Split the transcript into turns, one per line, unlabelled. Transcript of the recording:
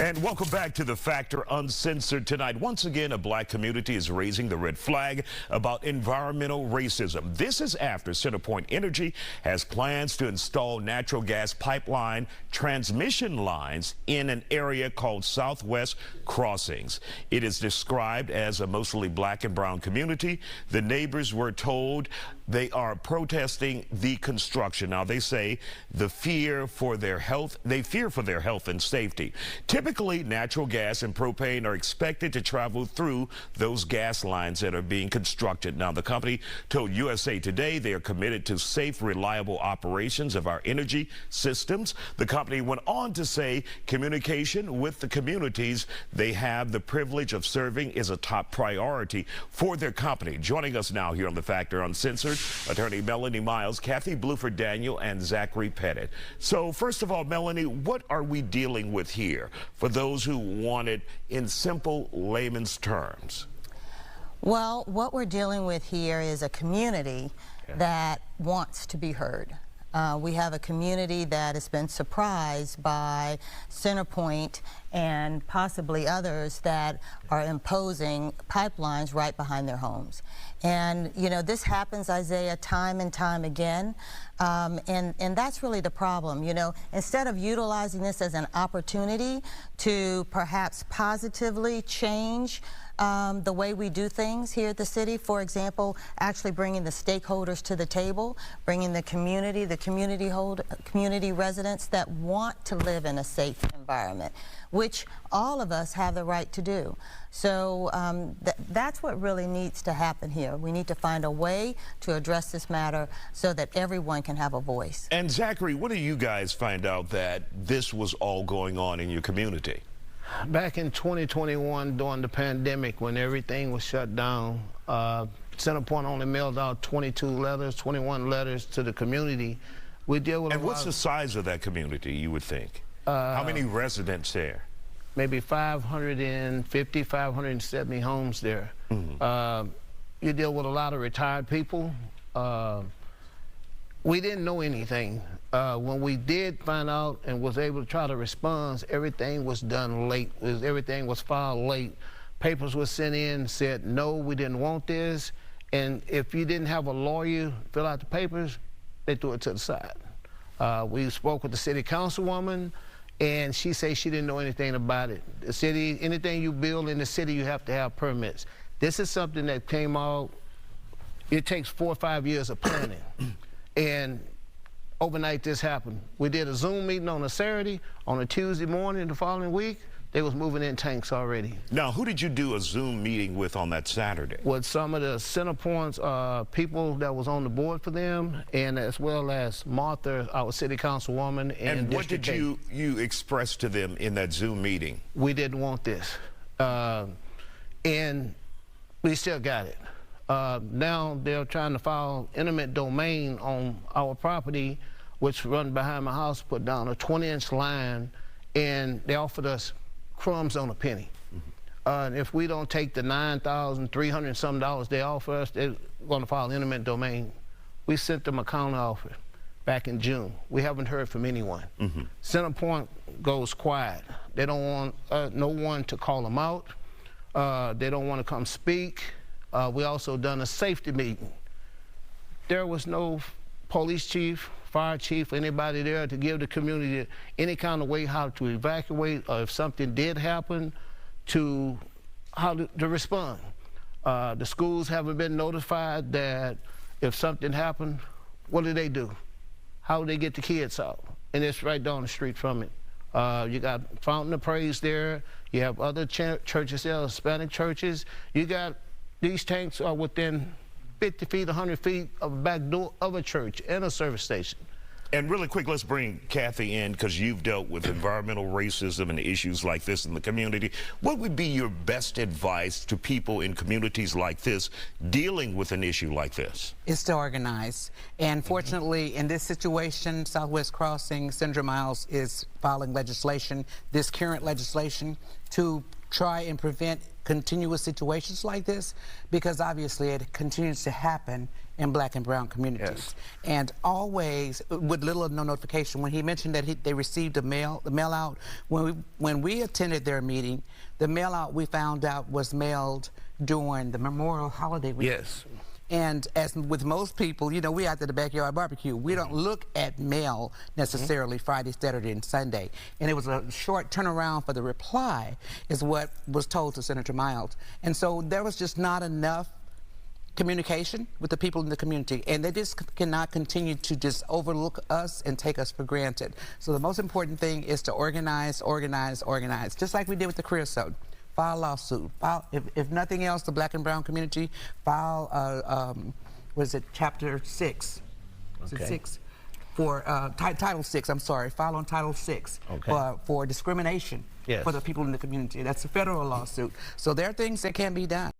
And welcome back to the Factor Uncensored tonight. Once again, a black community is raising the red flag about environmental racism. This is after CenterPoint Energy has plans to install natural gas pipeline transmission lines in an area called Southwest Crossings. It is described as a mostly black and brown community. The neighbors were told they are protesting the construction. Now, they say they fear for their health and safety. Typically, natural gas and propane are expected to travel through those gas lines that are being constructed. Now, the company told USA Today they are committed to safe, reliable operations of our energy systems. The company went on to say communication with the communities they have the privilege of serving is a top priority for their company. Joining us now here on the Factor Uncensored, Attorney Melanie Miles, Kathy Bluford Daniel, and Zachary Pettit. So first of all, Melanie, what are we dealing with here for those who want it in simple layman's terms?
Well, what we're dealing with here is a community that wants to be heard. We have a community that has been surprised by CenterPoint and possibly others that are imposing pipelines right behind their homes. And, you know, this happens, Isaiah, time and time again. And that's really the problem. You know, instead of utilizing this as an opportunity to perhaps positively change the way we do things here at the city, for example, actually bringing the stakeholders to the table, bringing the community residents that want to live in a safe environment, which all of us have the right to do. So that's what really needs to happen here. We need to find a way to address this matter so that everyone can have a voice.
And Zachary, what do you guys find out that this was all going on in your community?
Back in 2021, during the pandemic, when everything was shut down, CenterPoint only mailed out 21 letters to the community. We deal with.
And what's the size of that community, you would think? How many residents there?
Maybe 550, 570 homes there. Mm-hmm. You deal with a lot of retired people. We didn't know anything. When we did find out and was able to try to respond, everything was done late. Everything was filed late. Papers were sent in, said, no, we didn't want this. And if you didn't have a lawyer fill out the papers, they threw it to the side. We spoke with the city councilwoman, and she said she didn't know anything about it. The city, anything you build in the city, you have to have permits. This is something that came out, it takes 4 or 5 years of planning. And overnight this happened. We did a Zoom meeting on a Saturday. On a Tuesday morning the following week, they was moving in tanks already.
Now, who did you do a Zoom meeting with on that Saturday?
With some of the CenterPoint's people that was on the board for them, and as well as Martha, our city councilwoman.
And what did you express to them in that Zoom meeting? We
didn't want this. And we still got it. Now they're trying to file eminent domain on our property, which run behind my house, put down a 20-inch line, and they offered us crumbs on a penny. Mm-hmm. And if we don't take the $9,300 and some they offer us, they're going to file eminent domain. We sent them a counter offer back in June. We haven't heard from anyone. Mm-hmm. CenterPoint goes quiet. They don't want no one to call them out. They don't want to come speak. We also done a safety meeting. There was no police chief, fire chief, anybody there to give the community any kind of way how to evacuate, or if something did happen, to how to respond. The schools haven't been notified that if something happened, what do? How do they get the kids out? And it's right down the street from it. You got Fountain of Praise there. You have other churches there, Hispanic churches. You got these tanks are within 50 feet, 100 feet of a back door of a church and a service station.
And really quick, let's bring Kathy in, because you've dealt with environmental racism and issues like this in the community. What would be your best advice to people in communities like this dealing with an issue like this?
It's to organize. And fortunately, in this situation, Southwest Crossing, Senator Miles is filing legislation, this current legislation, to try and prevent continuous situations like this, because obviously it continues to happen in black and brown communities.
Yes.
And always with little or no notification. When he mentioned that they received the mail out, when we attended their meeting, the mail out we found out was mailed during the Memorial Holiday week.
Yes.
And as with most people, you know, we out to the backyard barbecue. We don't look at mail necessarily Friday, Saturday, and Sunday. And it was a short turnaround for the reply is what was told to Senator Miles. And so there was just not enough communication with the people in the community, and they just cannot continue to just overlook us and take us for granted. So the most important thing is to organize, organize, organize, just like we did with the KRIV. File a lawsuit. File, if nothing else, the black and brown community, file, was it Chapter 6? Was it 6? For Title 6, I'm sorry, file on Title 6 for discrimination for the people in the community. That's a federal lawsuit. So there are things that can be done.